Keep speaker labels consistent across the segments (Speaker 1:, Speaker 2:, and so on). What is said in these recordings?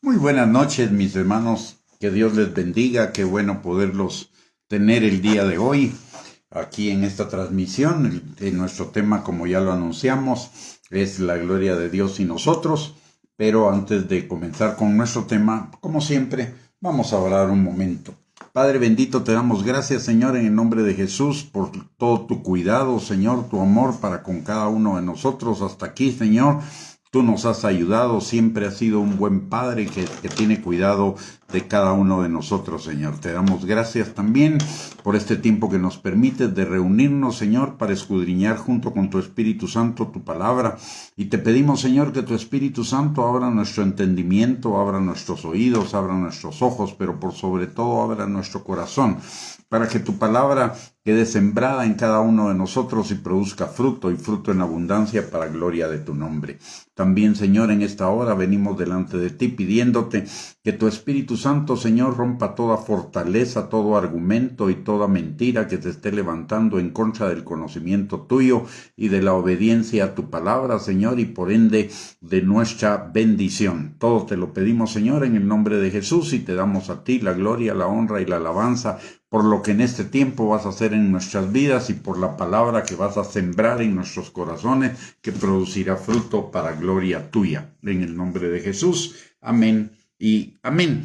Speaker 1: Muy buenas noches, mis hermanos. Que Dios les bendiga. Qué bueno poderlos tener el día de hoy aquí en esta transmisión. Nuestro tema, como ya lo anunciamos, es la gloria de Dios y nosotros. Pero antes de comenzar con nuestro tema, como siempre, vamos a orar un momento. Padre bendito, te damos gracias, Señor, en el nombre de Jesús, por todo tu cuidado, Señor, tu amor para con cada uno de nosotros hasta aquí, Señor. Tú nos has ayudado, siempre has sido un buen Padre que tiene cuidado de cada uno de nosotros, Señor. Te damos gracias también por este tiempo que nos permites de reunirnos, Señor, para escudriñar junto con tu Espíritu Santo tu palabra. Y te pedimos, Señor, que tu Espíritu Santo abra nuestro entendimiento, abra nuestros oídos, abra nuestros ojos, pero por sobre todo abra nuestro corazón, para que tu palabra quede sembrada en cada uno de nosotros y produzca fruto, y fruto en abundancia para gloria de tu nombre. También, Señor, en esta hora venimos delante de ti pidiéndote que tu Espíritu Santo, Señor, rompa toda fortaleza, todo argumento y toda mentira que se esté levantando en contra del conocimiento tuyo y de la obediencia a tu palabra, Señor, y por ende de nuestra bendición. Todo te lo pedimos, Señor, en el nombre de Jesús, y te damos a ti la gloria, la honra y la alabanza por lo que en este tiempo vas a hacer en nuestras vidas y por la palabra que vas a sembrar en nuestros corazones, que producirá fruto para gloria tuya. En el nombre de Jesús, amén y amén.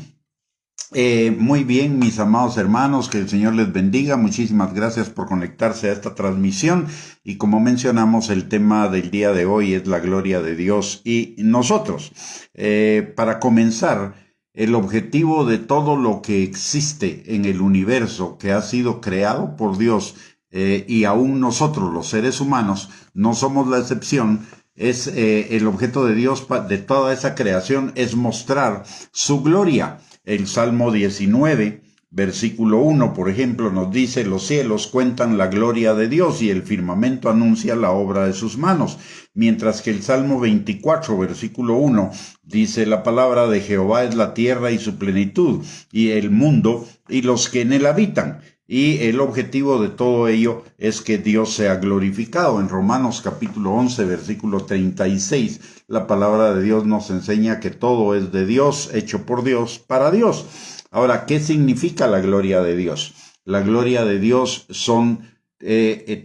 Speaker 1: Muy bien, mis amados hermanos, que el Señor les bendiga. Muchísimas gracias por conectarse a esta transmisión. Y como mencionamos, el tema del día de hoy es la gloria de Dios y nosotros. Para comenzar, el objetivo de todo lo que existe en el universo que ha sido creado por Dios, y aún nosotros, los seres humanos, no somos la excepción, es el objeto de Dios de toda esa creación es mostrar su gloria. El Salmo 19, versículo 1, por ejemplo, nos dice: los cielos cuentan la gloria de Dios y el firmamento anuncia la obra de sus manos. Mientras que el Salmo 24, versículo 1, dice: la palabra de Jehová es la tierra y su plenitud, y el mundo y los que en él habitan. Y el objetivo de todo ello es que Dios sea glorificado. En Romanos capítulo 11, versículo 36, la palabra de Dios nos enseña que todo es de Dios, hecho por Dios, para Dios. Ahora, ¿qué significa la gloria de Dios? La gloria de Dios son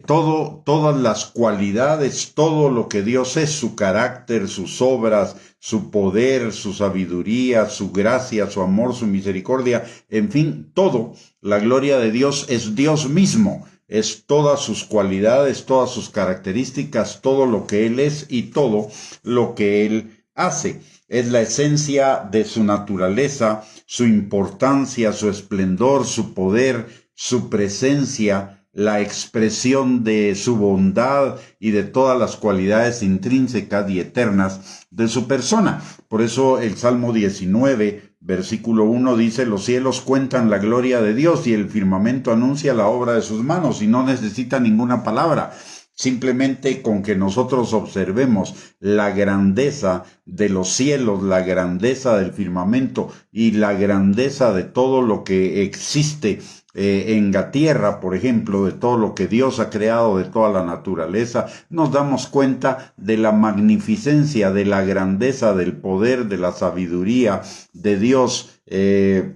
Speaker 1: todas las cualidades, todo lo que Dios es, su carácter, sus obras, su poder, su sabiduría, su gracia, su amor, su misericordia, en fin, todo. La gloria de Dios es Dios mismo, es todas sus cualidades, todas sus características, todo lo que Él es y todo lo que Él hace. Es la esencia de su naturaleza, su importancia, su esplendor, su poder, su presencia, la expresión de su bondad y de todas las cualidades intrínsecas y eternas de su persona. Por eso el Salmo 19, versículo 1 dice: los cielos cuentan la gloria de Dios y el firmamento anuncia la obra de sus manos, y no necesita ninguna palabra. Simplemente con que nosotros observemos la grandeza de los cielos, la grandeza del firmamento y la grandeza de todo lo que existe en la tierra, por ejemplo, de todo lo que Dios ha creado, de toda la naturaleza, nos damos cuenta de la magnificencia, de la grandeza, del poder, de la sabiduría de Dios, que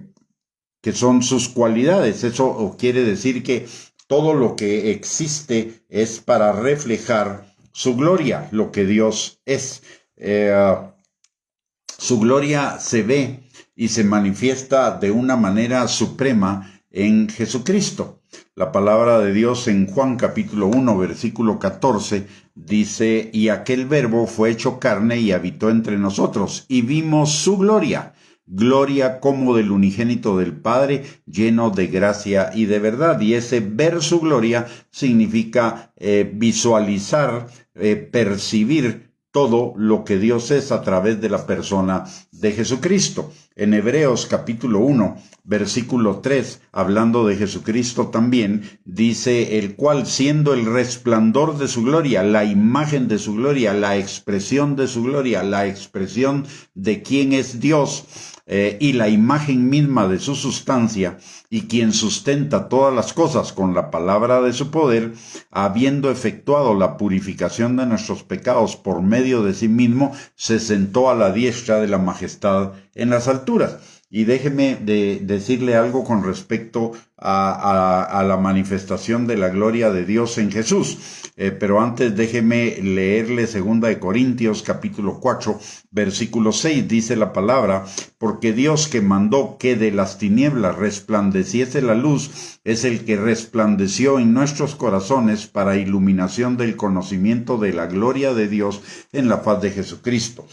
Speaker 1: son sus cualidades. Eso quiere decir que todo lo que existe es para reflejar su gloria, lo que Dios es. Su gloria se ve y se manifiesta de una manera suprema en Jesucristo. La palabra de Dios en Juan capítulo 1, versículo 14, dice: y aquel verbo fue hecho carne y habitó entre nosotros, y vimos su gloria, gloria como del unigénito del Padre, lleno de gracia y de verdad. Y ese ver su gloria significa visualizar, percibir todo lo que Dios es a través de la persona de Jesucristo. En Hebreos capítulo 1, versículo 3, hablando de Jesucristo también, dice: el cual, siendo el resplandor de su gloria, la imagen de su gloria, la expresión de su gloria, la expresión de quién es Dios, y la imagen misma de su sustancia, y quien sustenta todas las cosas con la palabra de su poder, habiendo efectuado la purificación de nuestros pecados por medio de sí mismo, se sentó a la diestra de la majestad en las alturas. Y déjeme decirle algo con respecto a la manifestación de la gloria de Dios en Jesús. Pero antes déjeme leerle 2 Corintios capítulo 4, versículo 6. Dice la palabra: porque Dios, que mandó que de las tinieblas resplandeciese la luz, es el que resplandeció en nuestros corazones para iluminación del conocimiento de la gloria de Dios en la faz de Jesucristo.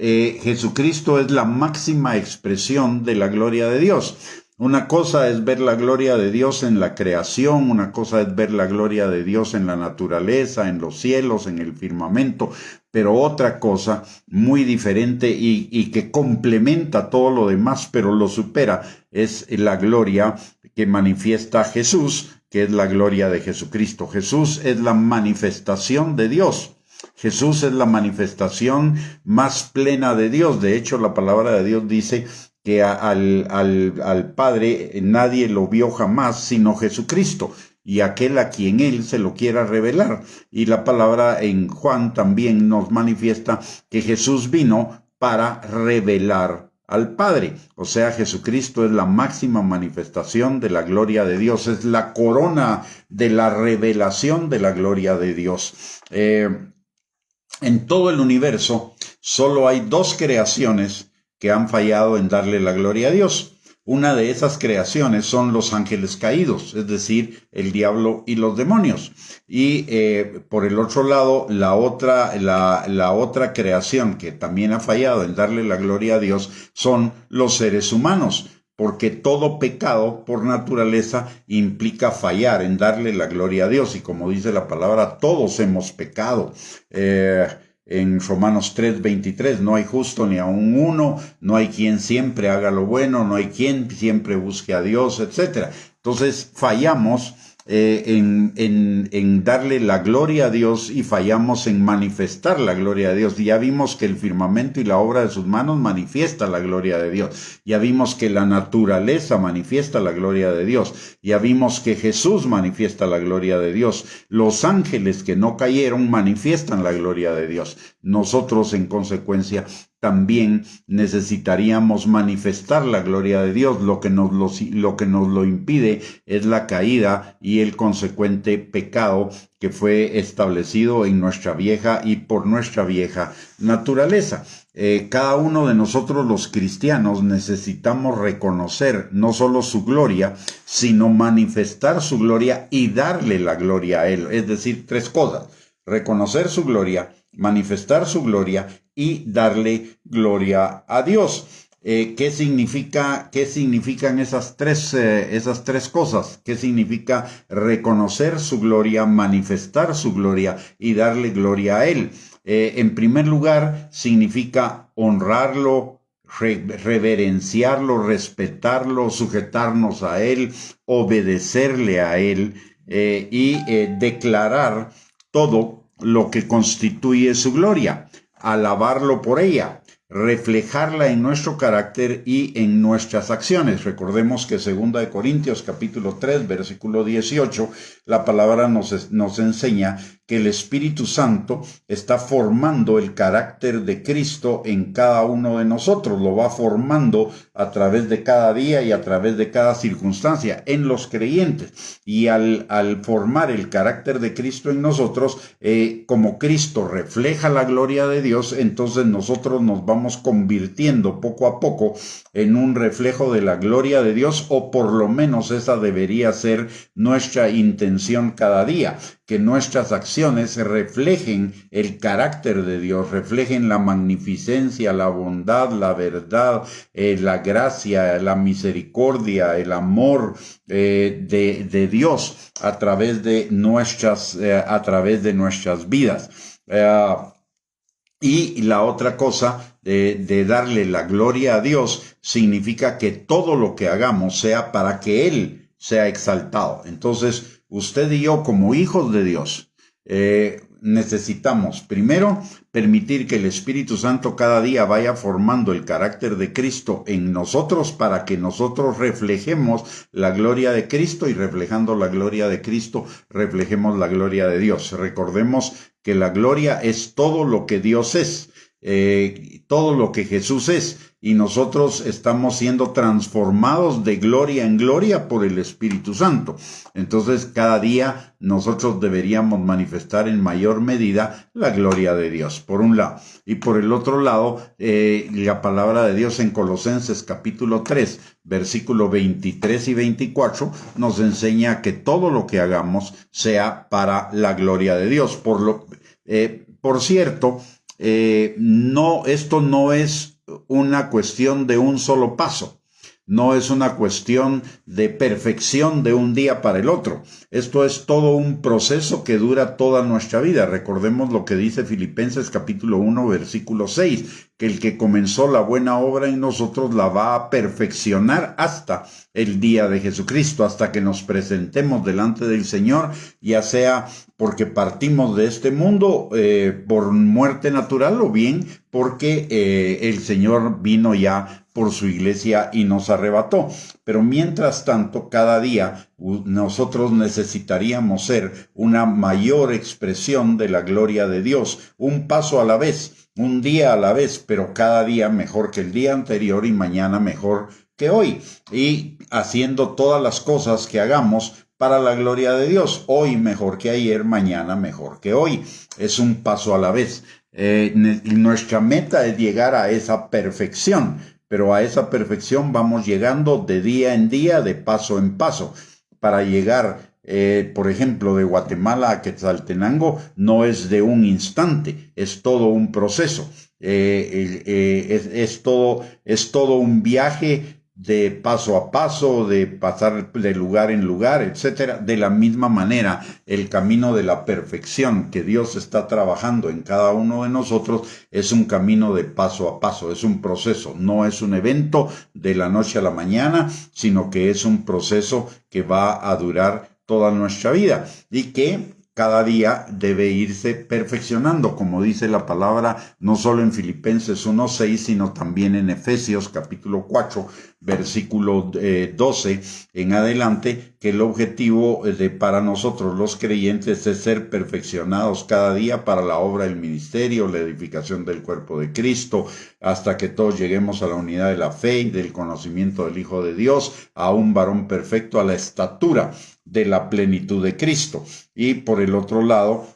Speaker 1: Jesucristo es la máxima expresión de la gloria de Dios. Una cosa es ver la gloria de Dios en la creación, una cosa es ver la gloria de Dios en la naturaleza, en los cielos, en el firmamento, pero otra cosa muy diferente y que complementa todo lo demás, pero lo supera, es la gloria que manifiesta Jesús, que es la gloria de Jesucristo. Jesús es la manifestación de Dios. Jesús es la manifestación más plena de Dios. De hecho, la palabra de Dios dice que al Padre nadie lo vio jamás sino Jesucristo, y aquel a quien Él se lo quiera revelar. Y la palabra en Juan también nos manifiesta que Jesús vino para revelar al Padre. O sea, Jesucristo es la máxima manifestación de la gloria de Dios, es la corona de la revelación de la gloria de Dios. En todo el universo solo hay dos creaciones que han fallado en darle la gloria a Dios. Una de esas creaciones son los ángeles caídos, es decir, el diablo y los demonios. Y por el otro lado, la otra creación que también ha fallado en darle la gloria a Dios son los seres humanos, porque todo pecado por naturaleza implica fallar en darle la gloria a Dios. Y como dice la palabra, todos hemos pecado. En Romanos 3:23, no hay justo ni aun uno, no hay quien siempre haga lo bueno, no hay quien siempre busque a Dios, etc. Entonces fallamos en darle la gloria a Dios y fallamos en manifestar la gloria de Dios. Ya vimos que el firmamento y la obra de sus manos manifiesta la gloria de Dios. Ya vimos que la naturaleza manifiesta la gloria de Dios. Ya vimos que Jesús manifiesta la gloria de Dios. Los ángeles que no cayeron manifiestan la gloria de Dios. Nosotros, en consecuencia, también necesitaríamos manifestar la gloria de Dios. Lo que nos lo impide es la caída y el consecuente pecado que fue establecido en nuestra vieja y por nuestra vieja naturaleza. Cada uno de nosotros los cristianos necesitamos reconocer no solo su gloria, sino manifestar su gloria y darle la gloria a Él. Es decir, tres cosas: reconocer su gloria, manifestar su gloria y darle gloria a Dios. ¿Qué significan esas tres cosas? ¿Qué significa reconocer su gloria, manifestar su gloria y darle gloria a Él? En primer lugar, significa honrarlo, reverenciarlo, respetarlo, sujetarnos a Él, obedecerle a Él y declarar todo lo que constituye su gloria, alabarlo por ella, reflejarla en nuestro carácter y en nuestras acciones. Recordemos que 2 Corintios capítulo 3, versículo 18, la palabra nos enseña que el Espíritu Santo está formando el carácter de Cristo en cada uno de nosotros. Lo va formando a través de cada día y a través de cada circunstancia en los creyentes. Y al formar el carácter de Cristo en nosotros, como Cristo refleja la gloria de Dios, entonces nosotros nos vamos convirtiendo poco a poco en un reflejo de la gloria de Dios, o por lo menos esa debería ser nuestra intención cada día, que nuestras acciones reflejen el carácter de Dios, reflejen la magnificencia, la bondad, la verdad, la gracia, la misericordia, el amor de Dios a través de nuestras vidas. Y la otra cosa de darle la gloria a Dios significa que todo lo que hagamos sea para que Él sea exaltado. Entonces, usted y yo, como hijos de Dios, necesitamos, primero, permitir que el Espíritu Santo cada día vaya formando el carácter de Cristo en nosotros para que nosotros reflejemos la gloria de Cristo y reflejando la gloria de Cristo, reflejemos la gloria de Dios. Recordemos que la gloria es todo lo que Dios es, todo lo que Jesús es, y nosotros estamos siendo transformados de gloria en gloria por el Espíritu Santo. Entonces, cada día nosotros deberíamos manifestar en mayor medida la gloria de Dios, por un lado. Y por el otro lado, la palabra de Dios en Colosenses capítulo 3, versículo 23 y 24, nos enseña que todo lo que hagamos sea para la gloria de Dios. Por cierto, esto no es una cuestión de un solo paso, no es una cuestión de perfección de un día para el otro. Esto es todo un proceso que dura toda nuestra vida. Recordemos lo que dice Filipenses capítulo 1, versículo 6, que el que comenzó la buena obra en nosotros la va a perfeccionar hasta el día de Jesucristo, hasta que nos presentemos delante del Señor, ya sea porque partimos de este mundo por muerte natural o bien porque el Señor vino ya por su iglesia y nos arrebató. Pero mientras tanto, cada día nosotros necesitaríamos ser una mayor expresión de la gloria de Dios, un paso a la vez, un día a la vez, pero cada día mejor que el día anterior y mañana mejor que hoy, y haciendo todas las cosas que hagamos para la gloria de Dios, hoy mejor que ayer, mañana mejor que hoy. Es un paso a la vez. Nuestra meta es llegar a esa perfección, pero a esa perfección vamos llegando de día en día, de paso en paso. Para llegar, por ejemplo, de Guatemala a Quetzaltenango, no es de un instante, es todo un proceso. Es todo un viaje de paso a paso, de pasar de lugar en lugar, etcétera. De la misma manera, el camino de la perfección que Dios está trabajando en cada uno de nosotros es un camino de paso a paso, es un proceso, no es un evento de la noche a la mañana, sino que es un proceso que va a durar toda nuestra vida y que cada día debe irse perfeccionando, como dice la palabra, no solo en Filipenses 1:6, sino también en Efesios capítulo 4, versículo 12 en adelante, que el objetivo para nosotros los creyentes es ser perfeccionados cada día para la obra del ministerio, la edificación del cuerpo de Cristo, hasta que todos lleguemos a la unidad de la fe y del conocimiento del Hijo de Dios, a un varón perfecto, a la estatura de la plenitud de Cristo. Y por el otro lado,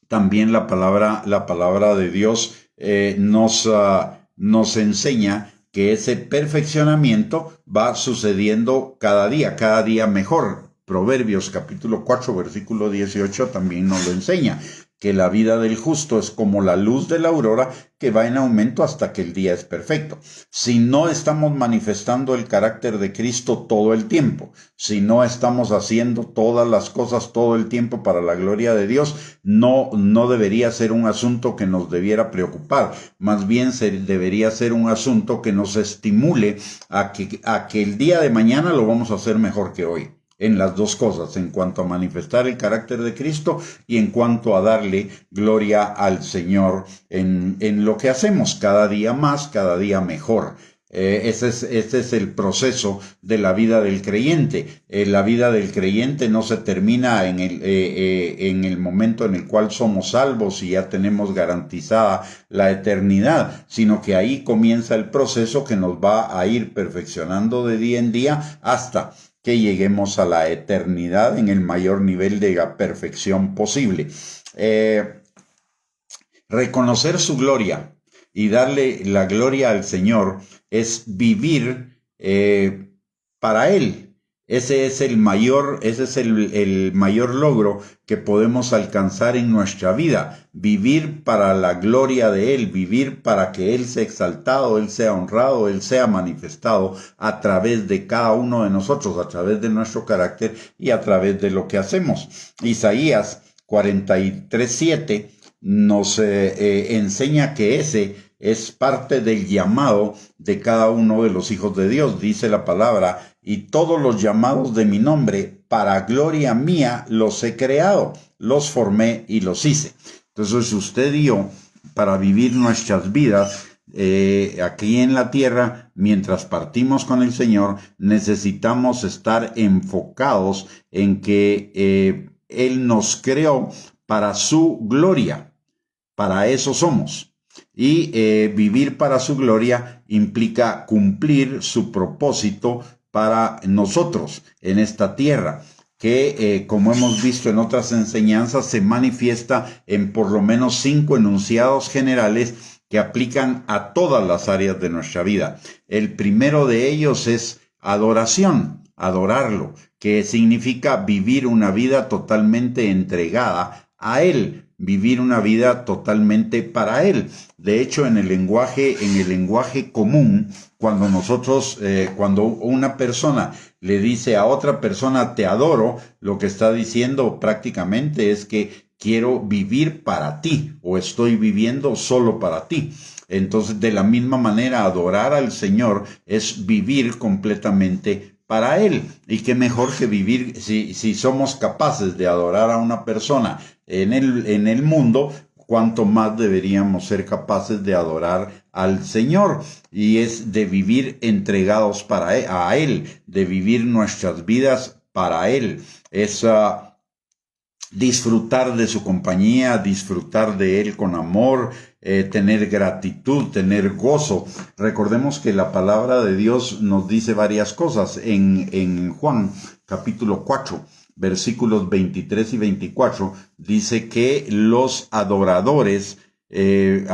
Speaker 1: también la palabra de Dios nos enseña que ese perfeccionamiento va sucediendo cada día mejor. Proverbios capítulo 4, versículo 18 también nos lo enseña, que la vida del justo es como la luz de la aurora que va en aumento hasta que el día es perfecto. Si no estamos manifestando el carácter de Cristo todo el tiempo, si no estamos haciendo todas las cosas todo el tiempo para la gloria de Dios, no debería ser un asunto que nos debiera preocupar. Más bien debería ser un asunto que nos estimule a que el día de mañana lo vamos a hacer mejor que hoy. En las dos cosas, en cuanto a manifestar el carácter de Cristo y en cuanto a darle gloria al Señor en lo que hacemos, cada día más, cada día mejor. Ese es el proceso de la vida del creyente. La vida del creyente no se termina en el momento en el cual somos salvos y ya tenemos garantizada la eternidad, sino que ahí comienza el proceso que nos va a ir perfeccionando de día en día hasta que lleguemos a la eternidad en el mayor nivel de perfección posible. Reconocer su gloria y darle la gloria al Señor es vivir para Él. Ese es el mayor logro que podemos alcanzar en nuestra vida. Vivir para la gloria de Él, vivir para que Él sea exaltado, Él sea honrado, Él sea manifestado a través de cada uno de nosotros, a través de nuestro carácter y a través de lo que hacemos. Isaías 43:7 nos enseña que ese es parte del llamado de cada uno de los hijos de Dios. Dice la palabra y todos los llamados de mi nombre, para gloria mía los he creado, los formé y los hice. Entonces usted y yo, para vivir nuestras vidas aquí en la tierra, mientras partimos con el Señor, necesitamos estar enfocados en que Él nos creó para su gloria. Para eso somos. Y vivir para su gloria implica cumplir su propósito para nosotros en esta tierra, que como hemos visto en otras enseñanzas, se manifiesta en por lo menos 5 enunciados generales que aplican a todas las áreas de nuestra vida. El primero de ellos es adoración, adorarlo, que significa vivir una vida totalmente entregada a Él, vivir una vida totalmente para Él. De hecho, en el lenguaje común, cuando una persona le dice a otra persona te adoro, lo que está diciendo prácticamente es que quiero vivir para ti o estoy viviendo solo para ti. Entonces, de la misma manera, adorar al Señor es vivir completamente para Él. Y qué mejor que vivir, si somos capaces de adorar a una persona en el mundo, cuánto más deberíamos ser capaces de adorar al Señor, y es de vivir entregados a Él, de vivir nuestras vidas para Él. Es disfrutar de su compañía, disfrutar de Él con amor, tener gratitud, tener gozo. Recordemos que la palabra de Dios nos dice varias cosas en Juan capítulo 4. Versículos 23 y 24, dice que los adoradores que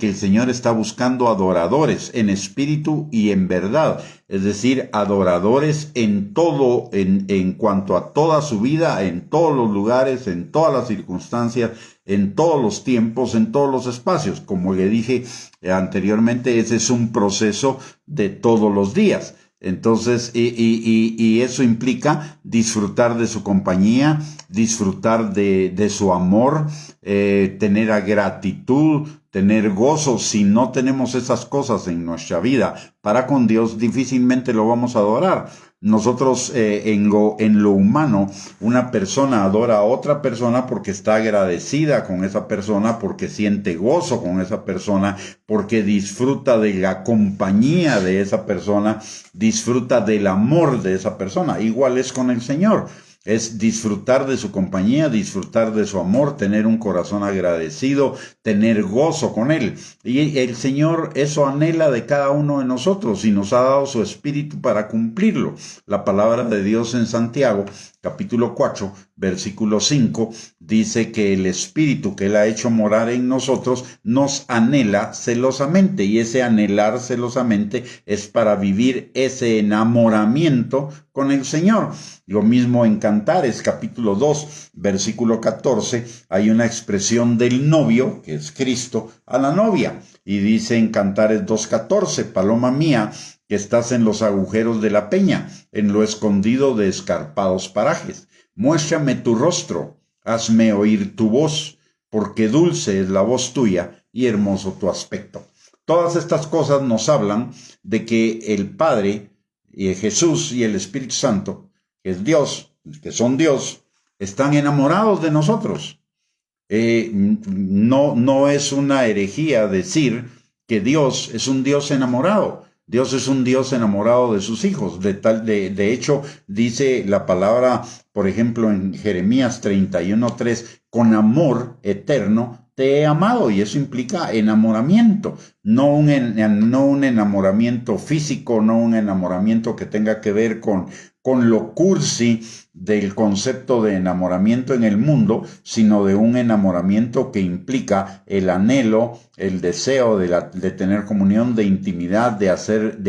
Speaker 1: el Señor está buscando adoradores en espíritu y en verdad, es decir, adoradores en todo, en cuanto a toda su vida, en todos los lugares, en todas las circunstancias, en todos los tiempos, en todos los espacios. Como le dije anteriormente, ese es un proceso de todos los días. Entonces, y eso implica disfrutar de su compañía, disfrutar de su amor, tener gratitud, tener gozo. Si no tenemos esas cosas en nuestra vida para con Dios, difícilmente lo vamos a adorar. Nosotros en lo humano, una persona adora a otra persona porque está agradecida con esa persona, porque siente gozo con esa persona, porque disfruta de la compañía de esa persona, disfruta del amor de esa persona. Igual es con el Señor. Es disfrutar de su compañía, disfrutar de su amor, tener un corazón agradecido, tener gozo con Él. Y el Señor eso anhela de cada uno de nosotros y nos ha dado su Espíritu para cumplirlo. La palabra de Dios en Santiago, capítulo 4, versículo 5, dice que el Espíritu que Él ha hecho morar en nosotros nos anhela celosamente, y ese anhelar celosamente es para vivir ese enamoramiento con el Señor. Lo mismo en Cantares, capítulo 2, versículo 14, hay una expresión del novio, que es Cristo, a la novia, y dice en Cantares 2:14, paloma mía, que estás en los agujeros de la peña, en lo escondido de escarpados parajes. Muéstrame tu rostro, hazme oír tu voz, porque dulce es la voz tuya y hermoso tu aspecto. Todas estas cosas nos hablan de que el Padre, y Jesús y el Espíritu Santo, que es Dios, que son Dios, están enamorados de nosotros. No es una herejía decir que Dios es un Dios enamorado. Dios es un Dios enamorado de sus hijos. De hecho, dice la palabra, por ejemplo, en Jeremías 31:3, con amor eterno te he amado, y eso implica enamoramiento, no un enamoramiento físico, no un enamoramiento que tenga que ver con lo cursi del concepto de enamoramiento en el mundo, sino de un enamoramiento que implica el anhelo, el deseo de tener comunión, de intimidad, de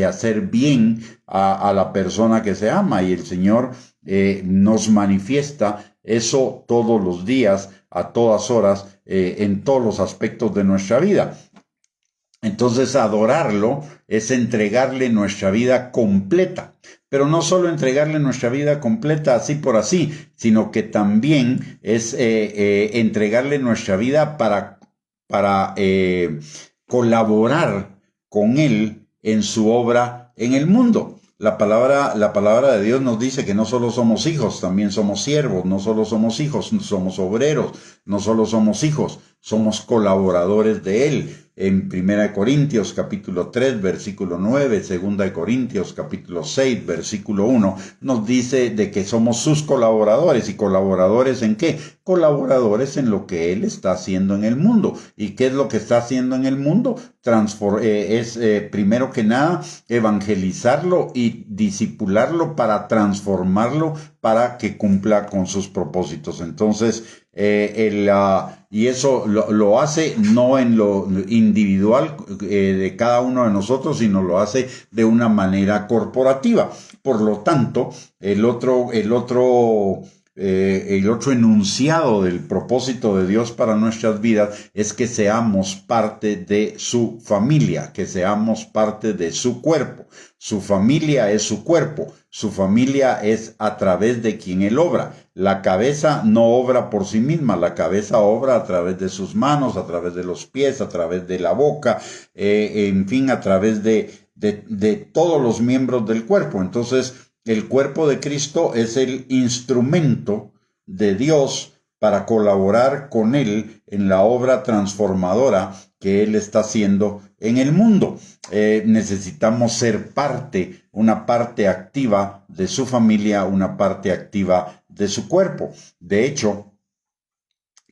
Speaker 1: hacer bien a la persona que se ama, y el Señor nos manifiesta eso todos los días, a todas horas, en todos los aspectos de nuestra vida. Entonces, adorarlo es entregarle nuestra vida completa, pero no solo entregarle nuestra vida completa así por así, sino que también es entregarle nuestra vida para colaborar con Él en su obra en el mundo. la palabra de Dios nos dice que no solo somos hijos, también somos siervos, no solo somos hijos, somos obreros, no solo somos hijos, somos colaboradores de Él. En 1 Corintios capítulo 3, versículo 9, 2 Corintios capítulo 6, versículo 1, nos dice de que somos sus colaboradores. ¿Y colaboradores en qué? Colaboradores en lo que Él está haciendo en el mundo. ¿Y qué es lo que está haciendo en el mundo? Primero que nada, evangelizarlo y disipularlo para transformarlo para que cumpla con sus propósitos. Entonces, y eso lo hace no en lo individual de cada uno de nosotros, sino lo hace de una manera corporativa. Por lo tanto, el otro enunciado del propósito de Dios para nuestras vidas es que seamos parte de su familia, que seamos parte de su cuerpo. Su familia es su cuerpo, su familia es a través de quien Él obra. La cabeza no obra por sí misma, la cabeza obra a través de sus manos, a través de los pies, a través de la boca, en fin, a través de todos los miembros del cuerpo. Entonces, el cuerpo de Cristo es el instrumento de Dios para colaborar con Él en la obra transformadora que Él está haciendo en el mundo. Necesitamos ser una parte activa de su familia, una parte activa de su cuerpo. De hecho,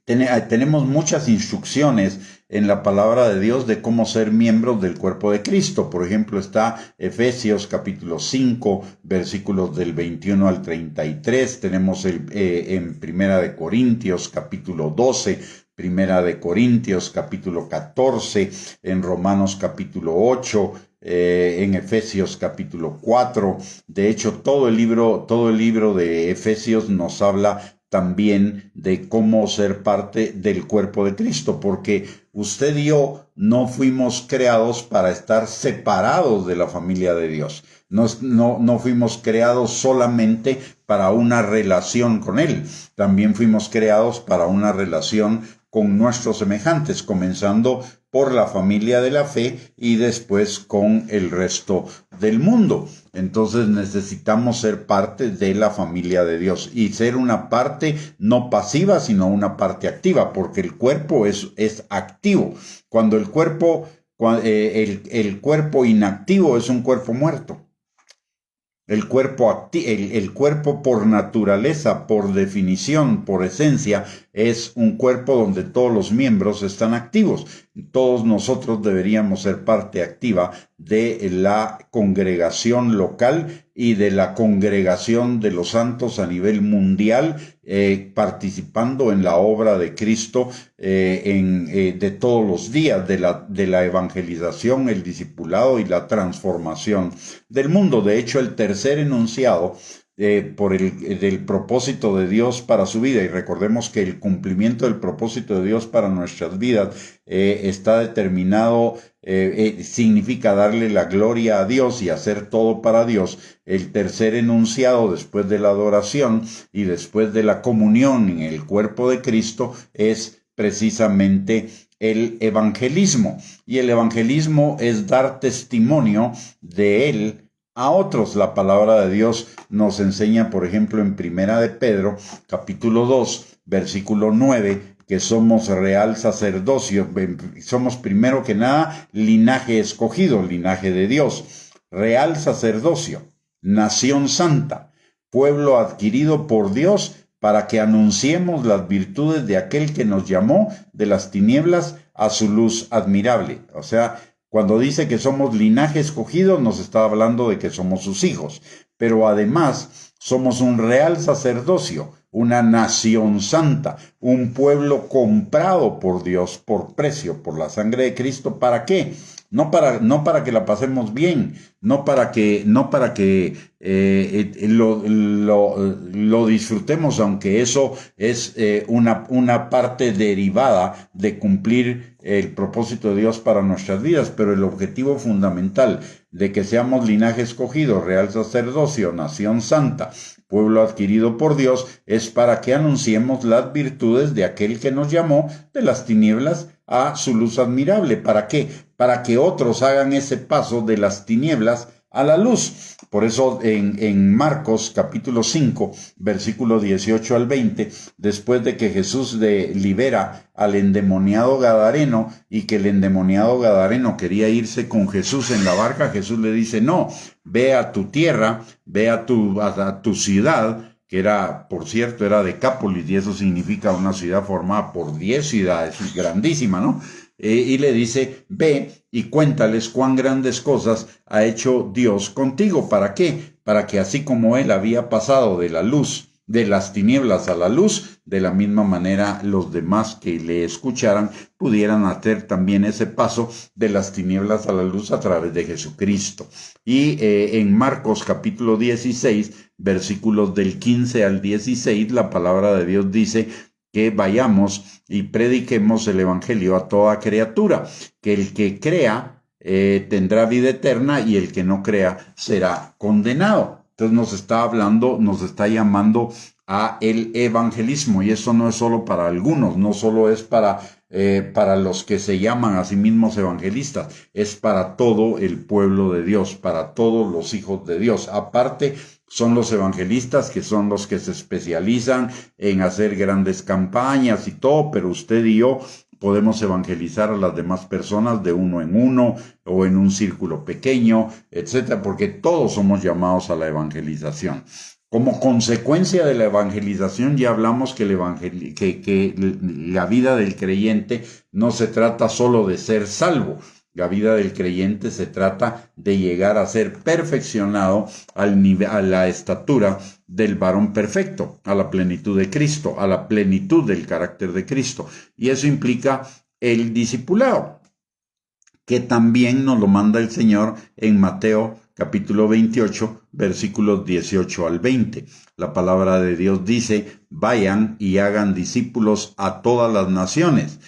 Speaker 1: tenemos muchas instrucciones en la palabra de Dios de cómo ser miembros del cuerpo de Cristo. Por ejemplo, está Efesios capítulo 5, versículos del 21 al 33. Tenemos en Primera de Corintios capítulo 12, Primera de Corintios capítulo 14, en Romanos capítulo 8, en Efesios capítulo 4. De hecho, todo el libro de Efesios nos habla también de cómo ser parte del cuerpo de Cristo, porque usted y yo no fuimos creados para estar separados de la familia de Dios. No fuimos creados solamente para una relación con Él. También fuimos creados para una relación con nuestros semejantes, comenzando por la familia de la fe y después con el resto del mundo. Entonces necesitamos ser parte de la familia de Dios y ser una parte no pasiva, sino una parte activa, porque el cuerpo es activo. Cuando el cuerpo inactivo es un cuerpo muerto. El cuerpo por naturaleza, por definición, por esencia, es un cuerpo donde todos los miembros están activos. Todos nosotros deberíamos ser parte activa de la congregación local y de la congregación de los santos a nivel mundial, participando en la obra de Cristo de todos los días, de la evangelización, el discipulado y la transformación del mundo. De hecho, el tercer enunciado del propósito de Dios para su vida, y recordemos que el cumplimiento del propósito de Dios para nuestras vidas está determinado, significa darle la gloria a Dios y hacer todo para Dios. El tercer enunciado después de la adoración y después de la comunión en el cuerpo de Cristo es precisamente el evangelismo, y el evangelismo es dar testimonio de Él a otros. La palabra de Dios nos enseña, por ejemplo, en Primera de Pedro, capítulo 2, versículo 9, que somos real sacerdocio. Somos primero que nada linaje escogido, linaje de Dios, real sacerdocio, nación santa, pueblo adquirido por Dios, para que anunciemos las virtudes de aquel que nos llamó de las tinieblas a su luz admirable. O sea, cuando dice que somos linaje escogido, nos está hablando de que somos sus hijos, pero además somos un real sacerdocio, una nación santa, un pueblo comprado por Dios por precio, por la sangre de Cristo. ¿Para qué? No para que la pasemos bien, no para que lo disfrutemos, aunque eso es una parte derivada de cumplir el propósito de Dios para nuestras vidas, pero el objetivo fundamental de que seamos linaje escogido, real sacerdocio, nación santa, pueblo adquirido por Dios, es para que anunciemos las virtudes de aquel que nos llamó de las tinieblas a su luz admirable. ¿Para qué? Para que otros hagan ese paso de las tinieblas a la luz. Por eso en Marcos capítulo 5, versículo 18 al 20, después de que Jesús libera al endemoniado gadareno y que el endemoniado gadareno quería irse con Jesús en la barca, Jesús le dice, no, ve a tu tierra, ve a tu ciudad, que era, por cierto, era Decápolis, y eso significa una ciudad formada por 10 ciudades, grandísima, ¿no? Y le dice, ve y cuéntales cuán grandes cosas ha hecho Dios contigo. ¿Para qué? Para que así como él había pasado de la luz, de las tinieblas a la luz, de la misma manera los demás que le escucharan pudieran hacer también ese paso de las tinieblas a la luz a través de Jesucristo. Y en Marcos capítulo 16, versículos del 15 al 16, la palabra de Dios dice que vayamos y prediquemos el evangelio a toda criatura, que el que crea tendrá vida eterna y el que no crea será condenado. Entonces nos está hablando, nos está llamando a el evangelismo, y eso no es solo para algunos, no solo es para los que se llaman a sí mismos evangelistas, es para todo el pueblo de Dios, para todos los hijos de Dios. Aparte, son los evangelistas que son los que se especializan en hacer grandes campañas y todo, pero usted y yo podemos evangelizar a las demás personas de uno en uno o en un círculo pequeño, etcétera, porque todos somos llamados a la evangelización. Como consecuencia de la evangelización, ya hablamos que la vida del creyente no se trata solo de ser salvo. La vida del creyente se trata de llegar a ser perfeccionado a la estatura del varón perfecto, a la plenitud de Cristo, a la plenitud del carácter de Cristo. Y eso implica el discipulado, que también nos lo manda el Señor en Mateo capítulo 28, versículos 18 al 20. La palabra de Dios dice, vayan y hagan discípulos a todas las naciones,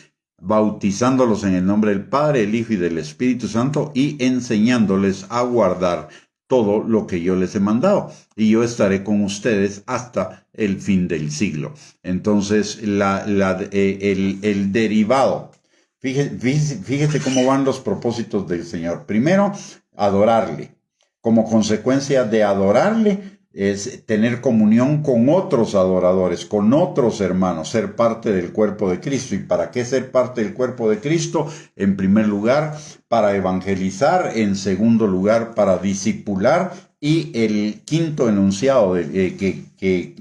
Speaker 1: bautizándolos en el nombre del Padre, el Hijo y del Espíritu Santo, y enseñándoles a guardar todo lo que yo les he mandado, y yo estaré con ustedes hasta el fin del siglo. Entonces, el derivado, fíjese cómo van los propósitos del Señor. Primero, adorarle. Como consecuencia de adorarle, es tener comunión con otros adoradores, con otros hermanos, ser parte del cuerpo de Cristo. ¿Y para qué ser parte del cuerpo de Cristo? En primer lugar, para evangelizar; en segundo lugar, para discipular; y el quinto enunciado que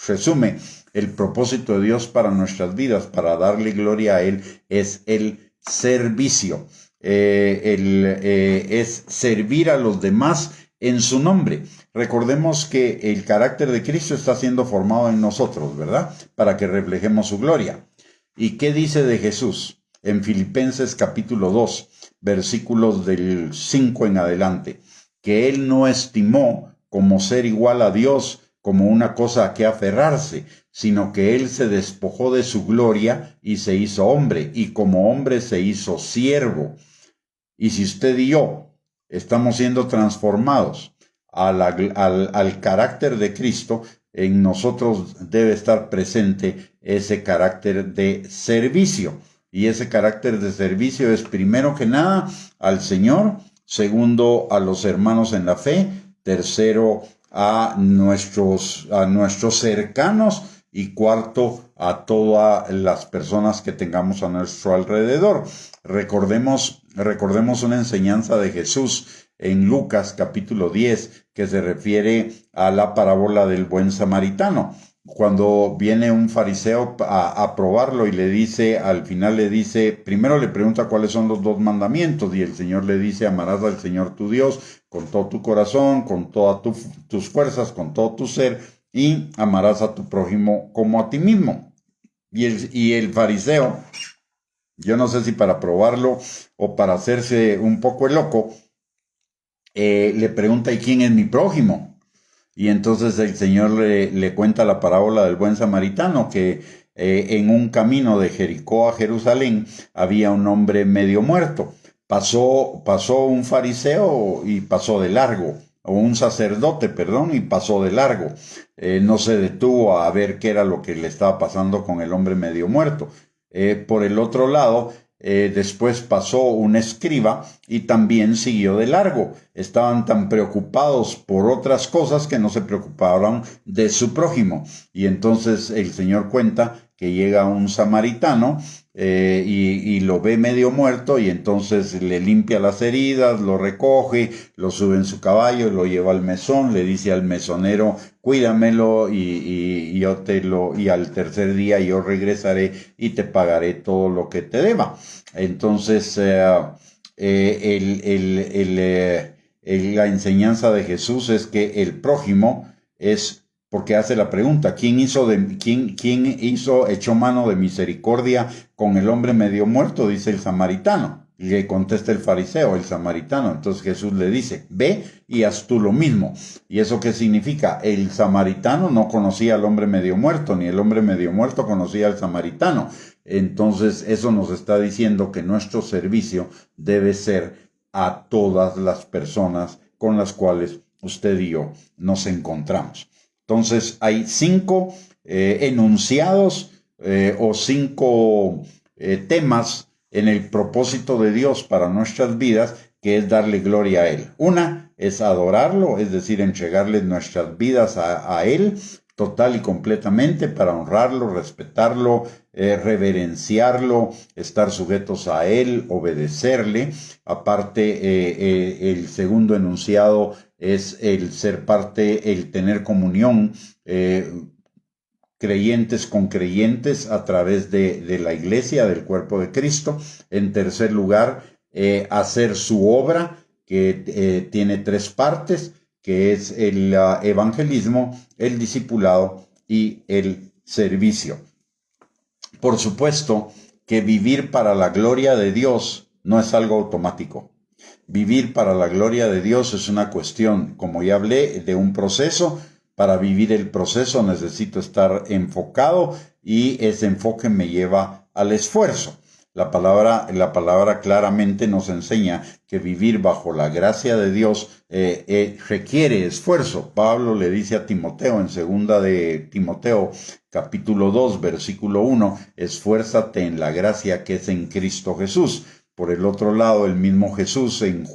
Speaker 1: resume el propósito de Dios para nuestras vidas, para darle gloria a Él, es el servicio. Es servir a los demás en su nombre. Recordemos que el carácter de Cristo está siendo formado en nosotros, ¿verdad? Para que reflejemos su gloria. ¿Y qué dice de Jesús? En Filipenses capítulo 2, versículos del 5 en adelante, que Él no estimó como ser igual a Dios como una cosa a que aferrarse, sino que Él se despojó de su gloria y se hizo hombre, y como hombre se hizo siervo. Y si usted y yo estamos siendo transformados al carácter de Cristo, en nosotros debe estar presente ese carácter de servicio. Y ese carácter de servicio es, primero que nada, al Señor; segundo, a los hermanos en la fe; tercero, a nuestros cercanos; y cuarto, a todas las personas que tengamos a nuestro alrededor. Recordemos una enseñanza de Jesús en Lucas capítulo 10, que se refiere a la parábola del buen samaritano. Cuando viene un fariseo a probarlo y le dice, al final le dice, primero le pregunta cuáles son los 2 mandamientos, y el Señor le dice, amarás al Señor tu Dios con todo tu corazón, con todas tus fuerzas, con todo tu ser, y amarás a tu prójimo como a ti mismo. Y el fariseo, yo no sé si para probarlo o para hacerse un poco el loco, le pregunta, ¿y quién es mi prójimo? Y entonces el Señor le cuenta la parábola del buen samaritano, que en un camino de Jericó a Jerusalén había un hombre medio muerto. Pasó un fariseo y pasó de largo, o un sacerdote, perdón, y pasó de largo. No se detuvo a ver qué era lo que le estaba pasando con el hombre medio muerto. Por el otro lado, después pasó un escriba y también siguió de largo. Estaban tan preocupados por otras cosas que no se preocupaban de su prójimo. Y entonces el Señor cuenta que llega un samaritano y lo ve medio muerto, y entonces le limpia las heridas, lo recoge, lo sube en su caballo, lo lleva al mesón, le dice al mesonero: cuídamelo y al tercer día yo regresaré y te pagaré todo lo que te deba. Entonces la enseñanza de Jesús es que el prójimo es, porque hace la pregunta: ¿quién echó mano de misericordia con el hombre medio muerto? Dice el samaritano. Y le contesta el fariseo, el samaritano. Entonces Jesús le dice: ve y haz tú lo mismo. ¿Y eso qué significa? El samaritano no conocía al hombre medio muerto, ni el hombre medio muerto conocía al samaritano. Entonces eso nos está diciendo que nuestro servicio debe ser a todas las personas con las cuales usted y yo nos encontramos. Entonces hay 5 enunciados o 5 temas en el propósito de Dios para nuestras vidas, que es darle gloria a Él. Una es adorarlo, es decir, entregarle nuestras vidas a Él total y completamente, para honrarlo, respetarlo, reverenciarlo, estar sujetos a Él, obedecerle. Aparte, el segundo enunciado es el ser parte, el tener comunión, creyentes con creyentes a través de la iglesia, del cuerpo de Cristo. En tercer lugar, hacer su obra, que tiene 3 partes, que es el evangelismo, el discipulado y el servicio. Por supuesto que vivir para la gloria de Dios no es algo automático. Vivir para la gloria de Dios es una cuestión, como ya hablé, de un proceso. Para vivir el proceso necesito estar enfocado, y ese enfoque me lleva al esfuerzo. La palabra claramente nos enseña que vivir bajo la gracia de Dios requiere esfuerzo. Pablo le dice a Timoteo en 2 de Timoteo capítulo 2 versículo 1: esfuérzate en la gracia que es en Cristo Jesús. Por el otro lado, el mismo Jesús en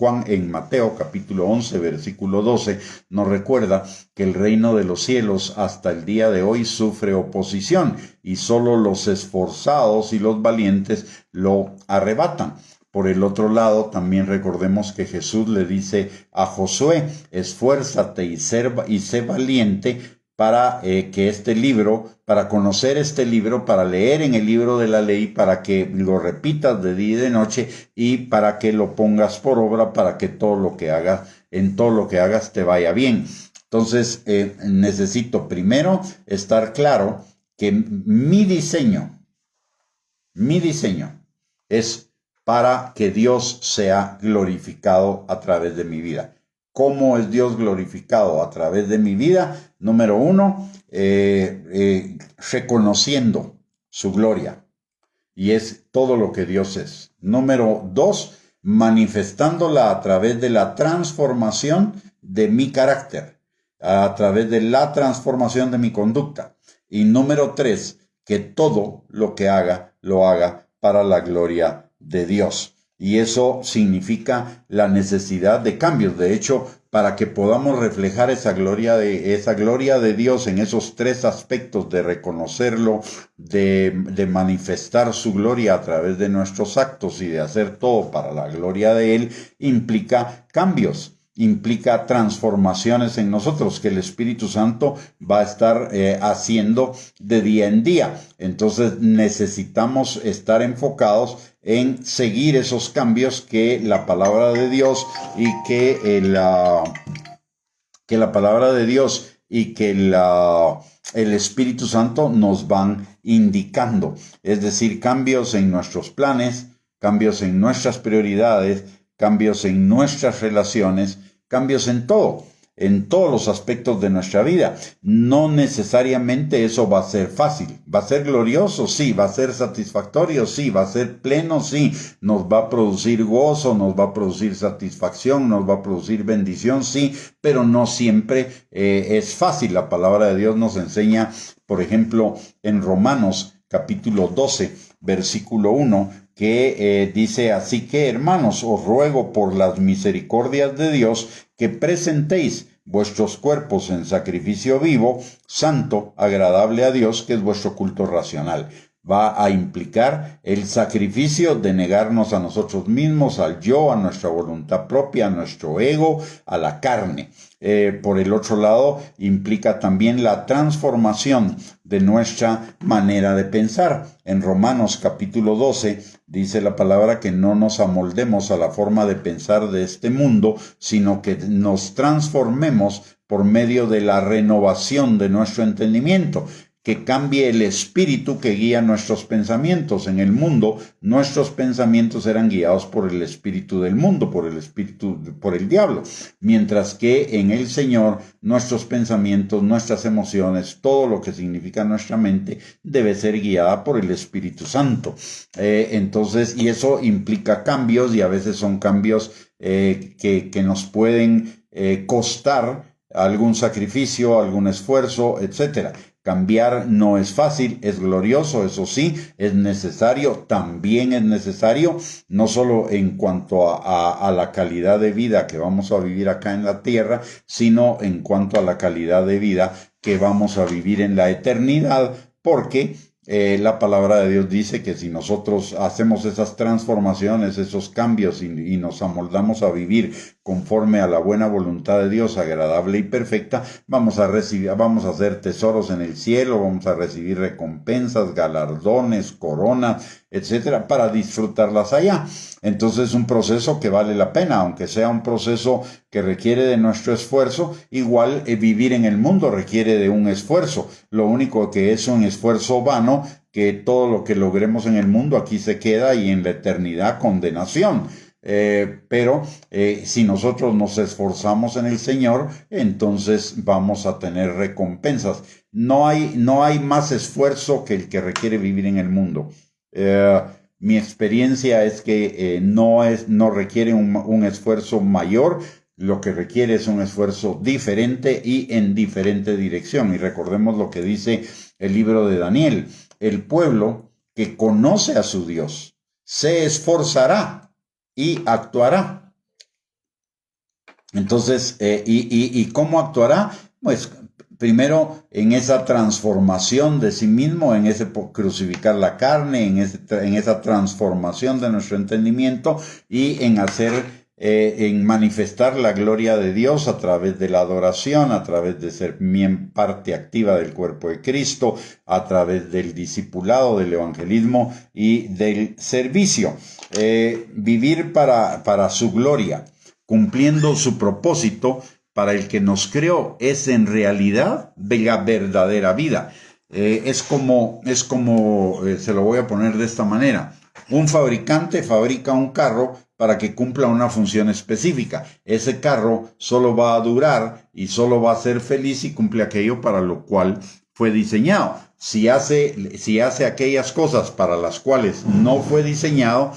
Speaker 1: Mateo capítulo 11 versículo 12 nos recuerda que el reino de los cielos hasta el día de hoy sufre oposición, y solo los esforzados y los valientes lo arrebatan. Por el otro lado, también recordemos que Jesús le dice a Josué: esfuérzate y sé valiente para que este libro, para conocer este libro, para leer en el libro de la ley, para que lo repitas de día y de noche, y para que lo pongas por obra, para que todo lo que hagas te vaya bien. Entonces, necesito primero estar claro que mi diseño es para que Dios sea glorificado a través de mi vida. ¿Cómo es Dios glorificado a través de mi vida? Número 1, reconociendo su gloria, y es todo lo que Dios es. Número 2, manifestándola a través de la transformación de mi carácter, a través de la transformación de mi conducta. Y número 3, que todo lo que haga, lo haga para la gloria de Dios. Y eso significa la necesidad de cambios. De hecho, para que podamos reflejar esa gloria de Dios en esos 3 aspectos, de reconocerlo, de manifestar su gloria a través de nuestros actos y de hacer todo para la gloria de Él, implica cambios. Implica transformaciones en nosotros, que el Espíritu Santo va a estar haciendo de día en día. Entonces necesitamos estar enfocados en seguir esos cambios que la palabra de Dios y que la palabra de Dios y que el Espíritu Santo nos van indicando. Es decir, cambios en nuestros planes, cambios en nuestras prioridades, cambios en nuestras relaciones, cambios en todo, en todos los aspectos de nuestra vida. No necesariamente eso va a ser fácil. ¿Va a ser glorioso? Sí. ¿Va a ser satisfactorio? Sí. ¿Va a ser pleno? Sí. ¿Nos va a producir gozo? ¿Nos va a producir satisfacción? ¿Nos va a producir bendición? Sí. Pero no siempre es fácil. La palabra de Dios nos enseña, por ejemplo, en Romanos capítulo 12, versículo 1, que dice: así que, hermanos, os ruego por las misericordias de Dios que presentéis vuestros cuerpos en sacrificio vivo, santo, agradable a Dios, que es vuestro culto racional. Va a implicar el sacrificio de negarnos a nosotros mismos, al yo, a nuestra voluntad propia, a nuestro ego, a la carne. Por el otro lado, implica también la transformación de nuestra manera de pensar. En Romanos capítulo 12 dice la palabra que no nos amoldemos a la forma de pensar de este mundo, sino que nos transformemos por medio de la renovación de nuestro entendimiento, que cambie el espíritu que guía nuestros pensamientos. En el mundo, nuestros pensamientos eran guiados por el espíritu del mundo, por el diablo, mientras que en el Señor, nuestros pensamientos, nuestras emociones, todo lo que significa nuestra mente, debe ser guiada por el Espíritu Santo. Entonces, y eso implica cambios, y a veces son cambios que nos pueden costar algún sacrificio, algún esfuerzo, etcétera. Cambiar no es fácil, es glorioso, eso sí, es necesario, también es necesario, no solo en cuanto a la calidad de vida que vamos a vivir acá en la tierra, sino en cuanto a la calidad de vida que vamos a vivir en la eternidad, porque la palabra de Dios dice que si nosotros hacemos esas transformaciones, esos cambios y nos amoldamos a vivir conforme a la buena voluntad de Dios, agradable y perfecta, vamos a hacer tesoros en el cielo, vamos a recibir recompensas, galardones, coronas, etcétera, para disfrutarlas allá. Entonces es un proceso que vale la pena, aunque sea un proceso que requiere de nuestro esfuerzo. Igual vivir en el mundo requiere de un esfuerzo. Lo único que es un esfuerzo vano, que todo lo que logremos en el mundo aquí se queda y en la eternidad condenación. Pero si nosotros nos esforzamos en el Señor, entonces vamos a tener recompensas. No hay más esfuerzo que el que requiere vivir en el mundo. Mi experiencia es que no requiere un esfuerzo mayor. Lo que requiere es un esfuerzo diferente y en diferente dirección. Y recordemos lo que dice el libro de Daniel: el pueblo que conoce a su Dios se esforzará y actuará. Entonces, ¿y cómo actuará? Pues primero en esa transformación de sí mismo, en ese crucificar la carne, en esa transformación de nuestro entendimiento, y en manifestar la gloria de Dios a través de la adoración, a través de ser parte activa del cuerpo de Cristo, a través del discipulado, del evangelismo y del servicio. Vivir para su gloria, cumpliendo su propósito para el que nos creó, es en realidad la verdadera vida. Es como se lo voy a poner de esta manera: un fabricante fabrica un carro para que cumpla una función específica. Ese carro solo va a durar y solo va a ser feliz si cumple aquello para lo cual fue diseñado. Si hace aquellas cosas para las cuales no fue diseñado,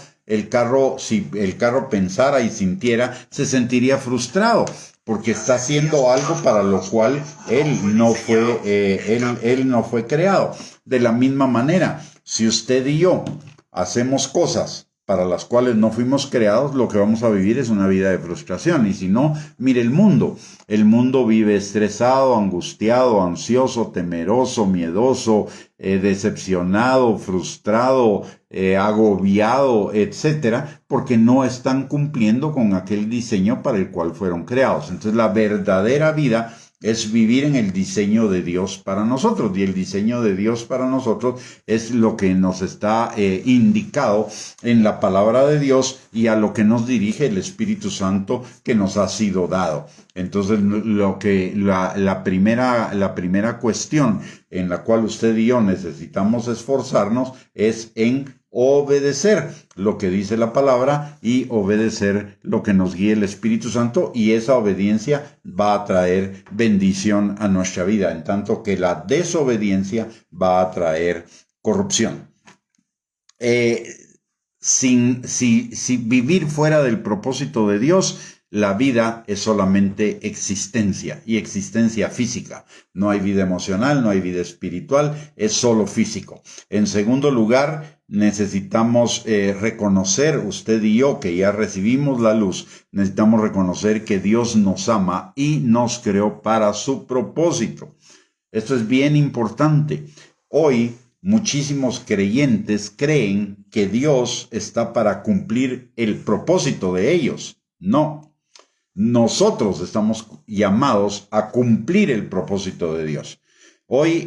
Speaker 1: si el carro pensara y sintiera, se sentiría frustrado, porque está haciendo algo para lo cual él no fue creado. De la misma manera, si usted y yo hacemos cosas para las cuales no fuimos creados, lo que vamos a vivir es una vida de frustración. Y si no, mire el mundo. El mundo vive estresado, angustiado, ansioso, temeroso, miedoso, decepcionado, frustrado, agobiado, etcétera, porque no están cumpliendo con aquel diseño para el cual fueron creados. Entonces, la verdadera vida es vivir en el diseño de Dios para nosotros, y el diseño de Dios para nosotros es lo que nos está indicado en la palabra de Dios y a lo que nos dirige el Espíritu Santo que nos ha sido dado. Entonces, la primera cuestión en la cual usted y yo necesitamos esforzarnos es en obedecer lo que dice la palabra y obedecer lo que nos guíe el Espíritu Santo, y esa obediencia va a traer bendición a nuestra vida, en tanto que la desobediencia va a traer corrupción. Si vivir fuera del propósito de Dios la vida es solamente existencia y existencia física. No hay vida emocional, no hay vida espiritual, es solo físico. En segundo lugar, necesitamos reconocer, usted y yo, que ya recibimos la luz, necesitamos reconocer que Dios nos ama y nos creó para su propósito. Esto es bien importante. Hoy, muchísimos creyentes creen que Dios está para cumplir el propósito de ellos. No, nosotros estamos llamados a cumplir el propósito de Dios. Hoy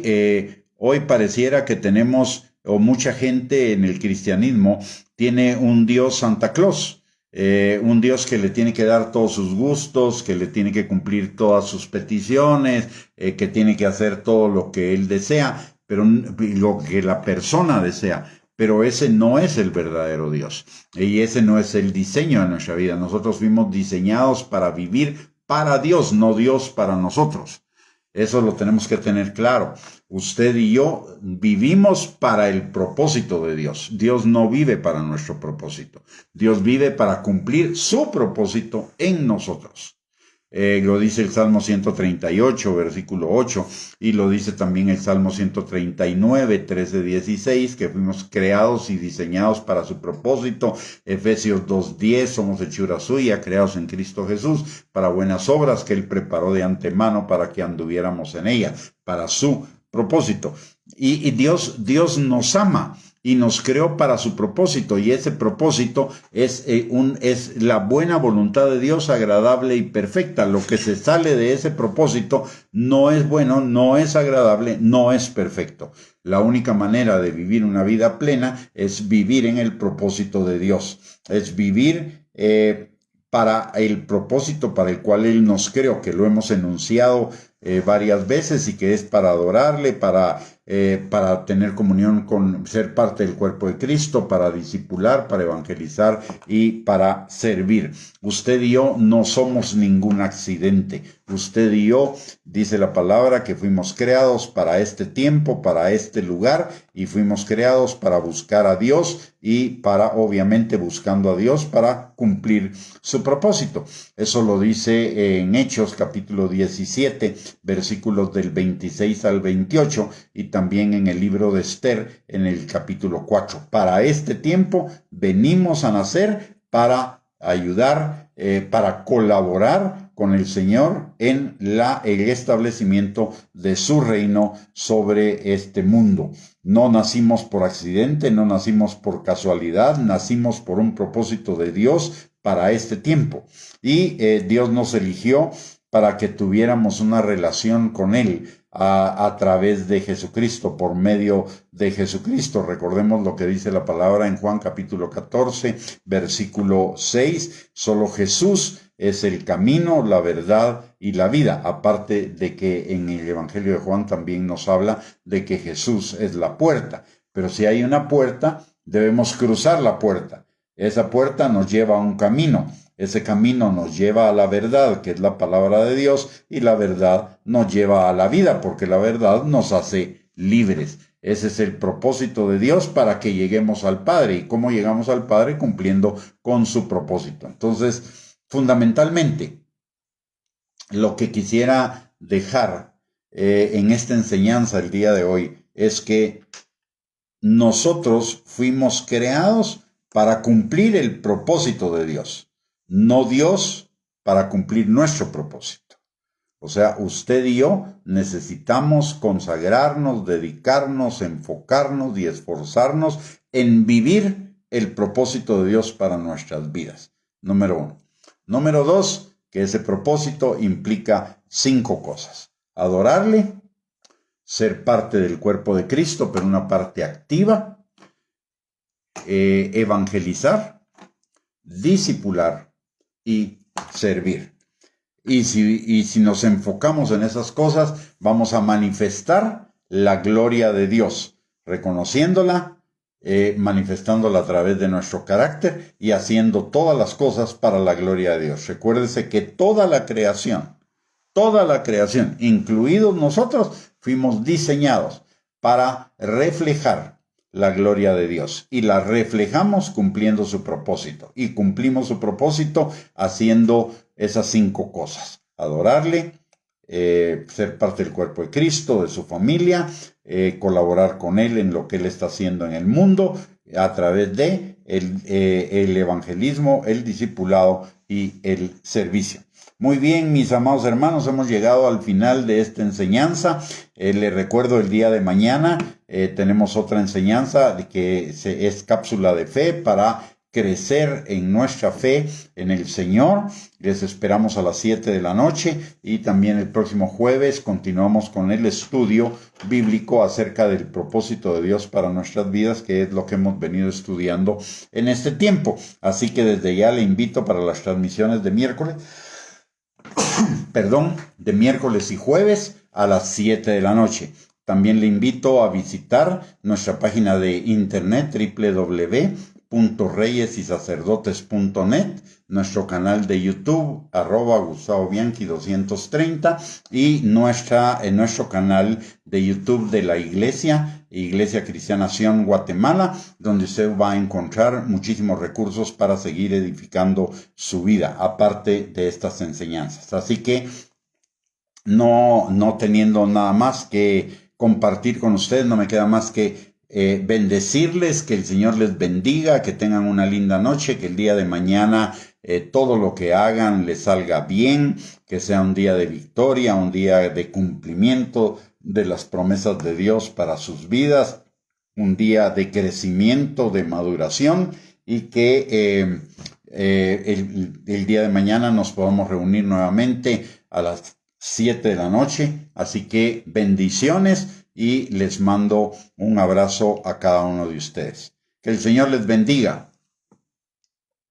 Speaker 1: pareciera que tenemos, o mucha gente en el cristianismo tiene un Dios Santa Claus, un Dios que le tiene que dar todos sus gustos, que le tiene que cumplir todas sus peticiones, que tiene que hacer todo lo que él desea, pero lo que la persona desea. Pero ese no es el verdadero Dios. Y ese no es el diseño de nuestra vida. Nosotros fuimos diseñados para vivir para Dios, no Dios para nosotros. Eso lo tenemos que tener claro. Usted y yo vivimos para el propósito de Dios. Dios no vive para nuestro propósito. Dios vive para cumplir su propósito en nosotros. Lo dice el Salmo 138, versículo 8, y lo dice también el Salmo 139, 13, 16, que fuimos creados y diseñados para su propósito. Efesios 2:10, somos hechura suya, creados en Cristo Jesús, para buenas obras que Él preparó de antemano para que anduviéramos en ellas, para su propósito. Y Dios nos ama y nos creó para su propósito, y ese propósito es la buena voluntad de Dios, agradable y perfecta. Lo que se sale de ese propósito no es bueno, no es agradable, no es perfecto. La única manera de vivir una vida plena es vivir en el propósito de Dios, es vivir para el propósito para el cual Él nos creó, que lo hemos enunciado varias veces, y que es para adorarle, para tener comunión con, ser parte del cuerpo de Cristo, para discipular, para evangelizar y para servir. Usted y yo no somos ningún accidente. Usted y yo, dice la palabra, que fuimos creados para este tiempo, para este lugar, y fuimos creados para buscar a Dios y para, obviamente, buscando a Dios para cumplir su propósito. Eso lo dice en Hechos capítulo 17, versículos del 26 al 28, y también en el libro de Esther en el capítulo 4. Para este tiempo venimos a nacer para ayudar, para colaborar con el Señor en el establecimiento de su reino sobre este mundo. No nacimos por accidente, no nacimos por casualidad, nacimos por un propósito de Dios para este tiempo. Y Dios nos eligió para que tuviéramos una relación con Él a través de Jesucristo, por medio de Jesucristo. Recordemos lo que dice la palabra en Juan capítulo 14, versículo 6. Solo Jesús es el camino, la verdad y la vida. Aparte de que en el Evangelio de Juan también nos habla de que Jesús es la puerta. Pero si hay una puerta, debemos cruzar la puerta. Esa puerta nos lleva a un camino. Ese camino nos lleva a la verdad, que es la palabra de Dios, y la verdad nos lleva a la vida, porque la verdad nos hace libres. Ese es el propósito de Dios para que lleguemos al Padre. ¿Y cómo llegamos al Padre? Cumpliendo con su propósito. Entonces, fundamentalmente, lo que quisiera dejar en esta enseñanza el día de hoy es que nosotros fuimos creados para cumplir el propósito de Dios. No Dios para cumplir nuestro propósito. O sea, usted y yo necesitamos consagrarnos, dedicarnos, enfocarnos y esforzarnos en vivir el propósito de Dios para nuestras vidas. Número 1. Número 2, que ese propósito implica 5 cosas. Adorarle, ser parte del cuerpo de Cristo, pero una parte activa, evangelizar, discipular y servir. Y si nos enfocamos en esas cosas, vamos a manifestar la gloria de Dios, reconociéndola, manifestándola a través de nuestro carácter y haciendo todas las cosas para la gloria de Dios. Recuérdese que toda la creación, incluidos nosotros, fuimos diseñados para reflejar la gloria de Dios y la reflejamos cumpliendo su propósito. Y cumplimos su propósito haciendo esas 5 cosas: adorarle, ser parte del cuerpo de Cristo, de su familia, colaborar con Él en lo que Él está haciendo en el mundo a través de el evangelismo, el discipulado y el servicio. Muy bien, mis amados hermanos, hemos llegado al final de esta enseñanza. Les recuerdo, el día de mañana tenemos otra enseñanza que es cápsula de fe para crecer en nuestra fe en el Señor. Les esperamos a las 7 de la noche y también el próximo jueves continuamos con el estudio bíblico acerca del propósito de Dios para nuestras vidas, que es lo que hemos venido estudiando en este tiempo. Así que desde ya le invito para las transmisiones de miércoles, de miércoles y jueves a las 7 de la noche. También le invito a visitar nuestra página de internet www.reyesysacerdotes.net, nuestro canal de YouTube @GustavoBianchi230 y en nuestro canal de YouTube de la Iglesia Cristiana Sion Guatemala, donde usted va a encontrar muchísimos recursos para seguir edificando su vida, aparte de estas enseñanzas. Así que no teniendo nada más que compartir con ustedes, no me queda más que bendecirles, que el Señor les bendiga, que tengan una linda noche, que el día de mañana todo lo que hagan les salga bien, que sea un día de victoria, un día de cumplimiento de las promesas de Dios para sus vidas, un día de crecimiento, de maduración, y que el día de mañana nos podamos reunir nuevamente a las 7 de la noche. Así que bendiciones y les mando un abrazo a cada uno de ustedes. Que el Señor les bendiga.